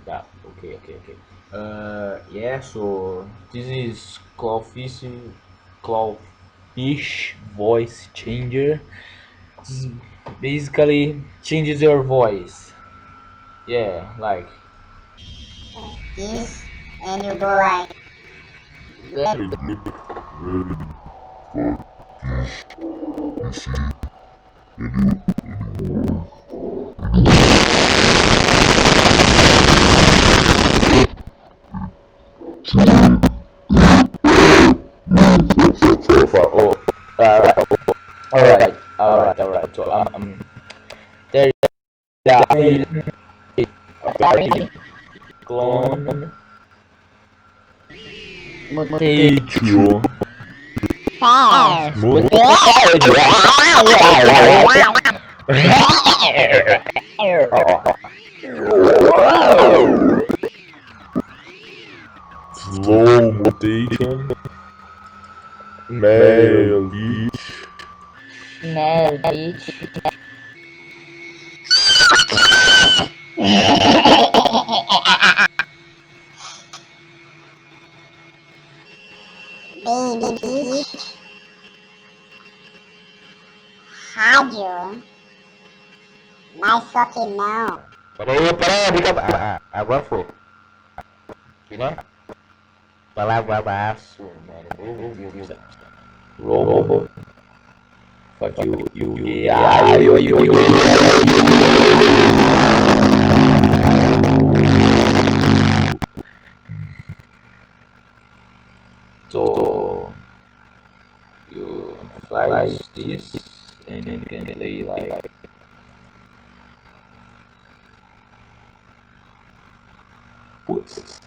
Yeah. Okay. Yeah. So this is Clownfish Voice Changer. This basically changes your voice. Yeah, like This, and you go like so far. Oh, all right. So there is a clone mutation. fast. Slow mutation, male leech, Mel Beach. Baby Beach. Rádio. Mas só que não. Peraí, agora foi. Né? Palavraço, mano. Robo. Fuck you. Yeah, you. So you flash this and then can play like puts.